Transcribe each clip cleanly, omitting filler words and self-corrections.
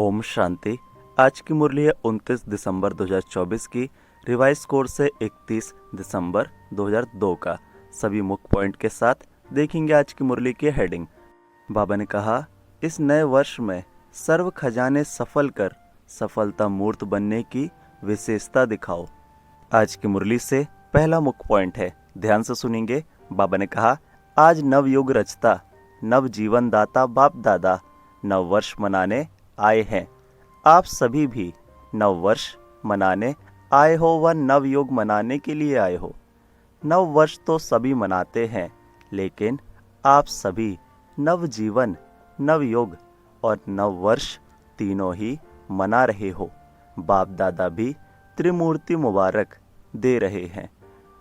ओम शांति। आज की मुरली है 29 दिसंबर 2024 की। रिवाइज कोर्स है 31 दिसंबर 2002 का। सभी मुख्य पॉइंट के साथ देखेंगे आज की मुरली की हेडिंग। बाबा ने कहा, इस नए वर्ष में सर्व खजाने सफल कर सफलता मूर्त बनने की विशेषता दिखाओ। आज की मुरली से पहला मुख्य पॉइंट है, ध्यान से सुनेंगे। बाबा ने कहा, आज नव युग रचता नव जीवन दाता बाप दादा नव वर्ष मनाने आए हैं। आप सभी भी नव वर्ष मनाने आए हो व नव युग मनाने के लिए आए हो। नव वर्ष तो सभी मनाते हैं, लेकिन आप सभी नव जीवन, नव युग और नव वर्ष तीनों ही मना रहे हो। बाप दादा भी त्रिमूर्ति मुबारक दे रहे हैं।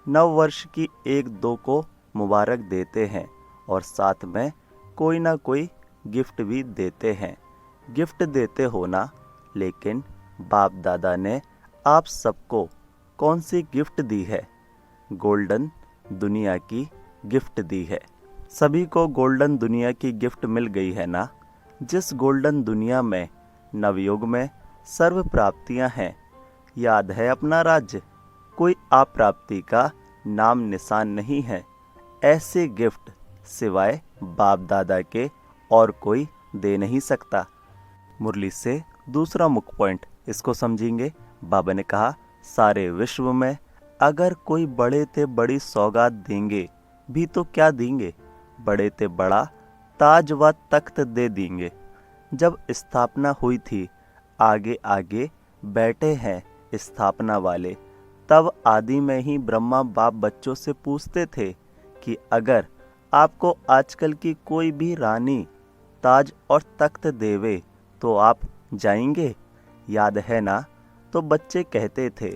नव वर्ष की एक दो को मुबारक देते हैं और साथ में कोई ना कोई गिफ्ट भी देते हैं। गिफ्ट देते हो ना, लेकिन बाप दादा ने आप सबको कौन सी गिफ्ट दी है? गोल्डन दुनिया की गिफ्ट दी है। सभी को गोल्डन दुनिया की गिफ्ट मिल गई है ना। जिस गोल्डन दुनिया में नवयुग में सर्व प्राप्तियां हैं। याद है अपना राज्य, कोई अप्राप्ति का नाम निशान नहीं है। ऐसे गिफ्ट सिवाय बाप दादा के और कोई दे नहीं सकता। मुरली से दूसरा मुख्य पॉइंट, इसको समझेंगे। बाबा ने कहा, सारे विश्व में अगर कोई बड़े ते बड़ी सौगात देंगे भी तो क्या देंगे? बड़े ते बड़ा ताज व तख्त दे देंगे। जब स्थापना हुई थी, आगे आगे बैठे हैं स्थापना वाले। तब आदि में ही ब्रह्मा बाप बच्चों से पूछते थे कि अगर आपको आजकल की कोई भी रानी ताज और तख्त देवे तो आप जाएंगे? याद है ना? तो बच्चे कहते थे,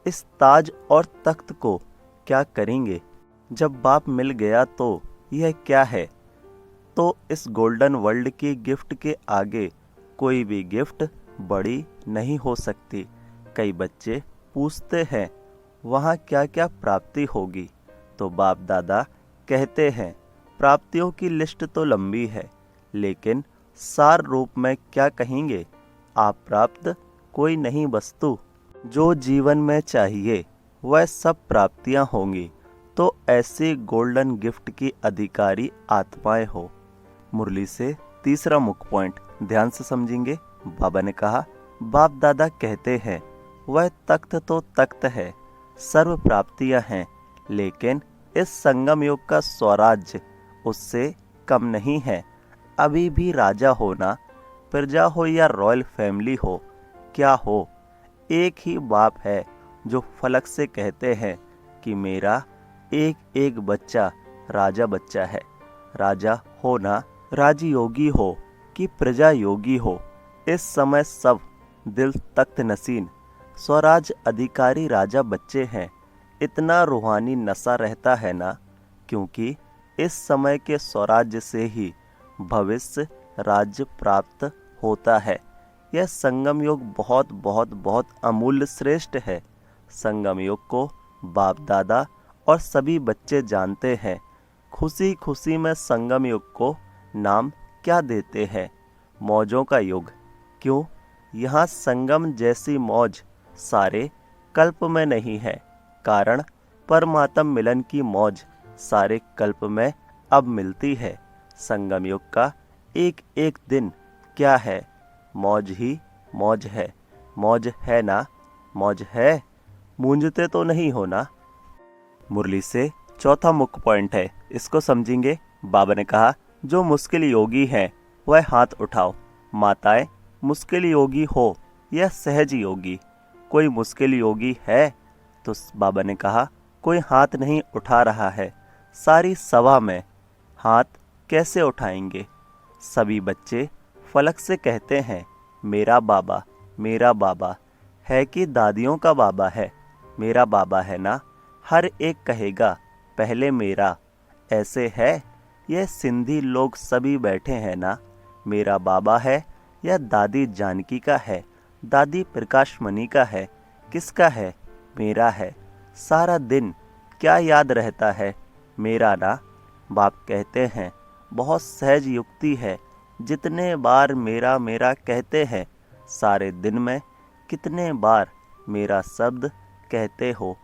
इस ताज और तख्त को क्या करेंगे? जब बाप मिल गया तो यह क्या है? तो इस गोल्डन वर्ल्ड की गिफ्ट के आगे कोई भी गिफ्ट बड़ी नहीं हो सकती। कई बच्चे पूछते हैं, वहाँ क्या क्या प्राप्ति होगी? तो बाप दादा कहते हैं, प्राप्तियों की लिस्ट तो लंबी है, लेकिन सार रूप में क्या कहेंगे? आप प्राप्त कोई नहीं वस्तु जो जीवन में चाहिए वह सब प्राप्तियां होंगी। तो ऐसे गोल्डन गिफ्ट की अधिकारी आत्माएं हो। मुरली से तीसरा मुख्य पॉइंट, ध्यान से समझेंगे। बाबा ने कहा, बाप दादा कहते हैं, वह तख्त तो तख्त है, सर्व प्राप्तियां हैं, लेकिन इस संगम युग का स्वराज्य उससे कम नहीं है। अभी भी राजा हो ना, प्रजा हो या रॉयल फैमिली हो, क्या हो, एक ही बाप है जो फलक से कहते हैं कि मेरा एक एक बच्चा राजा बच्चा है। राजा हो ना, राजयोगी हो कि प्रजा योगी हो, इस समय सब दिल तख्त नसीन स्वराज अधिकारी राजा बच्चे हैं। इतना रूहानी नशा रहता है ना, क्योंकि इस समय के स्वराज्य से ही भविष्य राज्य प्राप्त होता है। यह संगम योग बहुत बहुत बहुत अमूल्य श्रेष्ठ है। संगम योग को बाप दादा और सभी बच्चे जानते हैं। खुशी खुशी में संगम युग को नाम क्या देते हैं? मौजों का युग। क्यों? यहाँ संगम जैसी मौज सारे कल्प में नहीं है। कारण परमात्म मिलन की मौज सारे कल्प में अब मिलती है। संगम युग का एक एक दिन क्या है? मौज ही मौज है। मौज है ना? मौज है, मूंझते तो नहीं हो ना। मुरली से चौथा मुख्य पॉइंट है, इसको समझेंगे। बाबा ने कहा, जो मुश्किल योगी हैं वह हाथ उठाओ। माताएं मुश्किल योगी हो या सहज योगी, कोई मुश्किल योगी है? तो बाबा ने कहा, कोई हाथ नहीं उठा रहा है। सारी सभा में हाथ कैसे उठाएंगे? सभी बच्चे फलक से कहते हैं, मेरा बाबा है कि दादियों का बाबा है? मेरा बाबा है ना। हर एक कहेगा पहले मेरा। ऐसे है, यह सिंधी लोग सभी बैठे हैं ना। मेरा बाबा है या दादी जानकी का है, दादी प्रकाश मणि का है, किसका है? मेरा है। सारा दिन क्या याद रहता है? मेरा ना। बाप कहते हैं, बहुत सहज युक्ति है। जितने बार मेरा मेरा कहते हैं सारे दिन में कितने बार मेरा शब्द कहते हो।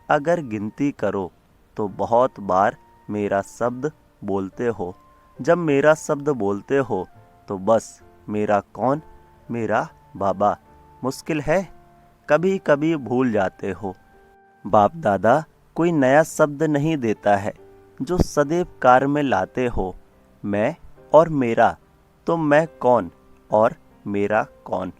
अगर गिनती करो तो बहुत बार मेरा शब्द बोलते हो। जब मेरा शब्द बोलते हो तो बस मेरा कौन, मेरा बाबा। मुश्किल है, कभी कभी भूल जाते हो। बाप दादा कोई नया शब्द नहीं देता है जो सदैव कार्य में लाते हो। मैं और मेरा, तो मैं कौन और मेरा कौन।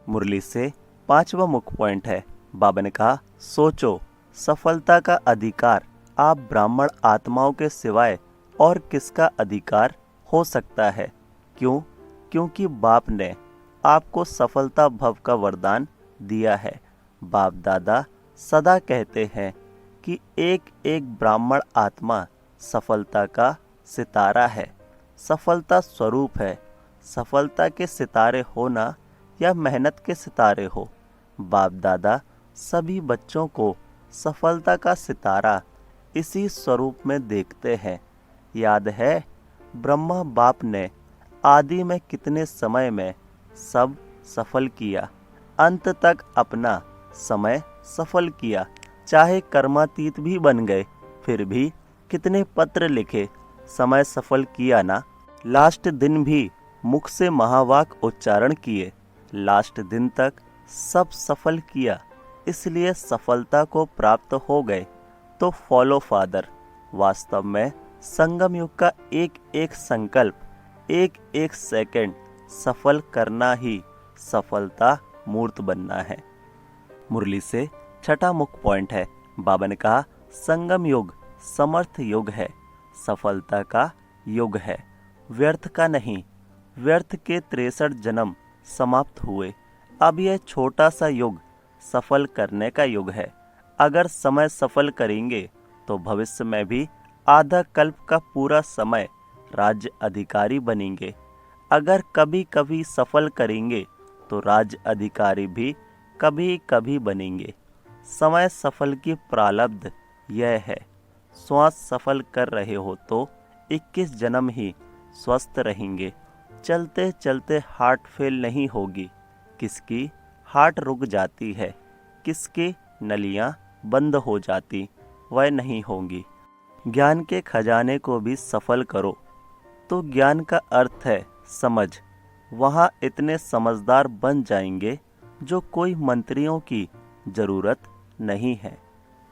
मुरली से 5वां मुख्य पॉइंट है। बाबा ने कहा, सोचो, सफलता का अधिकार आप ब्राह्मण आत्माओं के सिवाय और किसका अधिकार हो सकता है। क्यों? क्योंकि बाप ने आपको सफलता भव का वरदान दिया है। बाप दादा सदा कहते हैं कि एक एक ब्राह्मण आत्मा सफलता का सितारा है, सफलता स्वरूप है। सफलता के सितारे होना या मेहनत के सितारे हो, बाप दादा सभी बच्चों को सफलता का सितारा इसी स्वरूप में देखते हैं। याद है ब्रह्मा बाप ने आदि में कितने समय में सब सफल किया, अंत तक अपना समय सफल किया। चाहे कर्मातीत भी बन गए फिर भी कितने पत्र लिखे, समय सफल किया ना। लास्ट दिन भी मुख से महावाक उच्चारण किए, लास्ट दिन तक सब सफल किया, इसलिए सफलता को प्राप्त हो गए। तो फॉलो फादर, वास्तव में संगम युग का एक एक संकल्प, एक एक सेकंड सफल करना ही सफलता मूर्त बनना है। मुरली से 6वां मुख्य पॉइंट है। बाबा ने कहा, संगम युग समर्थ युग है, सफलता का युग है, व्यर्थ का नहीं। व्यर्थ के 63 जन्म समाप्त हुए, अब यह छोटा सा युग सफल करने का युग है। अगर समय सफल करेंगे तो भविष्य में भी आधा कल्प का पूरा समय राज्य अधिकारी बनेंगे। अगर कभी कभी सफल करेंगे तो राज्य अधिकारी भी कभी कभी बनेंगे। समय सफल की प्रारब्ध यह है। श्वास सफल कर रहे हो तो 21 जन्म ही स्वस्थ रहेंगे। चलते चलते हार्ट फेल नहीं होगी। किसकी हार्ट रुक जाती है, किसकी नलियां बंद हो जाती, वह नहीं होंगी। ज्ञान के खजाने को भी सफल करो तो ज्ञान का अर्थ है समझ। वहाँ इतने समझदार बन जाएंगे जो कोई मंत्रियों की जरूरत नहीं है।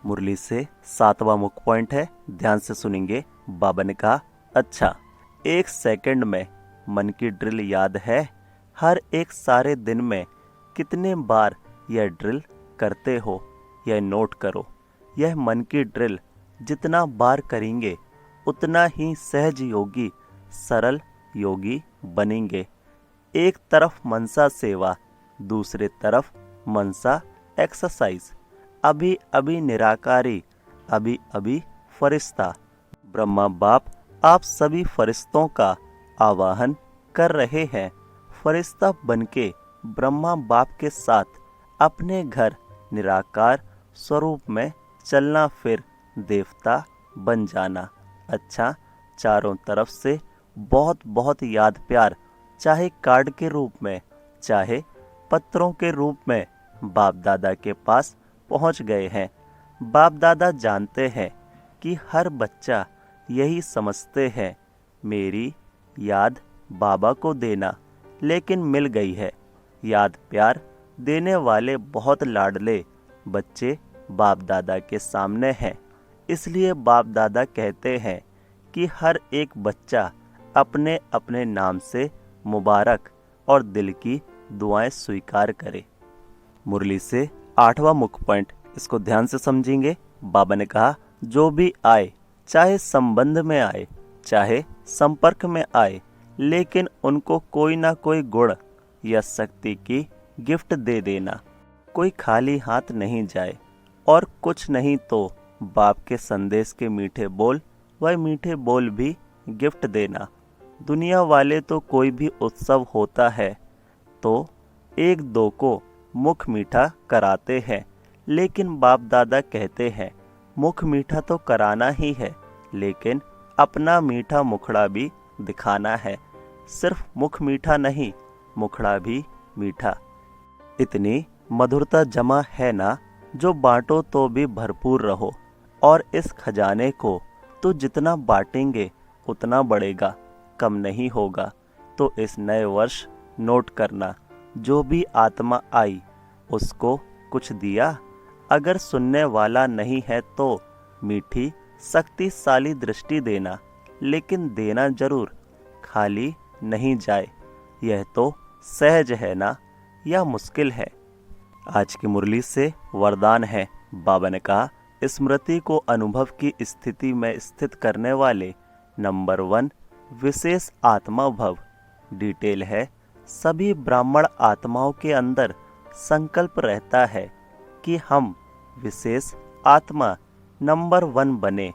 मुरली से 7वां मुख्य पॉइंट है, ध्यान से सुनेंगे। बाबा ने कहा, अच्छा 1 सेकंड में मन की ड्रिल याद है? हर एक सारे दिन में कितने बार यह ड्रिल करते हो, यह नोट करो। यह मन की ड्रिल जितना बार करेंगे उतना ही सहज योगी, सरल योगी बनेंगे। एक तरफ मनसा सेवा, दूसरे तरफ मनसा एक्सरसाइज। अभी अभी निराकारी, अभी अभी फरिश्ता। ब्रह्मा बाप आप सभी फरिश्तों का आवाहन कर रहे हैं। फरिश्ता बनके ब्रह्मा बाप के साथ अपने घर निराकार स्वरूप में चलना, फिर देवता बन जाना। अच्छा, चारों तरफ से बहुत बहुत याद प्यार, चाहे कार्ड के रूप में चाहे पत्रों के रूप में बाप दादा के पास पहुंच गए हैं। बाप दादा जानते हैं कि हर बच्चा यही समझते हैं, मेरी याद बाबा को देना, लेकिन मिल गई है। याद प्यार देने वाले बहुत लाडले बच्चे बाप दादा के सामने हैं। इसलिए बाप दादा कहते हैं कि हर एक बच्चा अपने अपने नाम से मुबारक और दिल की दुआएं स्वीकार करे। मुरली से 8वां मुख्य पॉइंट, इसको ध्यान से समझेंगे। बाबा ने कहा, जो भी आए, चाहे संबंध में आए चाहे संपर्क में आए, लेकिन उनको कोई ना कोई गुण या शक्ति की गिफ्ट दे देना। कोई खाली हाथ नहीं जाए, और कुछ नहीं तो बाप के संदेश के मीठे बोल, वह मीठे बोल भी गिफ्ट देना। दुनिया वाले तो कोई भी उत्सव होता है तो 1-2 को मुख मीठा कराते हैं, लेकिन बाप दादा कहते हैं मुख मीठा तो कराना ही है, लेकिन अपना मीठा मुखड़ा भी दिखाना है। सिर्फ मुख मीठा नहीं, मुखड़ा भी मीठा। इतनी मधुरता जमा है ना, जो बांटो तो भी भरपूर रहो। और इस खजाने को तो जितना बांटेंगे उतना बढ़ेगा, कम नहीं होगा। तो इस नए वर्ष नोट करना, जो भी आत्मा आई उसको कुछ दिया। अगर सुनने वाला नहीं है तो मीठी शक्तिशाली दृष्टि देना, लेकिन देना जरूर, खाली नहीं जाए। यह तो सहज है ना, या मुश्किल है। आज की मुरली से वरदान है। बाबा ने कहा, स्मृति को अनुभव की स्थिति में स्थित करने वाले नंबर 1 विशेष आत्मा भव। डिटेल है, सभी ब्राह्मण आत्माओं के अंदर संकल्प रहता है कि हम विशेष आत्मा नंबर 1 बने,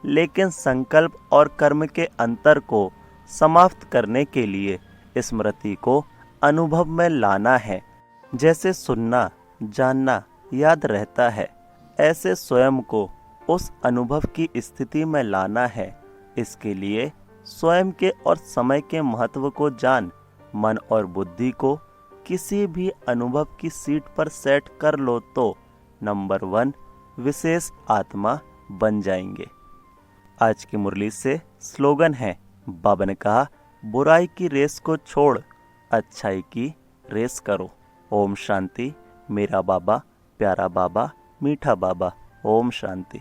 लेकिन संकल्प और कर्म के अंतर को समाप्त करने के लिए स्मृति को अनुभव में लाना है। जैसे सुनना, जानना याद रहता है, ऐसे स्वयं को उस अनुभव की स्थिति में लाना है। इसके लिए स्वयं के और समय के महत्व को जान, मन और बुद्धि को किसी भी अनुभव की सीट पर सेट कर लो तो नंबर 1 विशेष आत्मा बन जाएंगे। आज की मुरली से स्लोगन है। बाबा ने कहा, बुराई की रेस को छोड़, अच्छाई की रेस करो। ओम शांति। मेरा बाबा, प्यारा बाबा, मीठा बाबा। ओम शांति।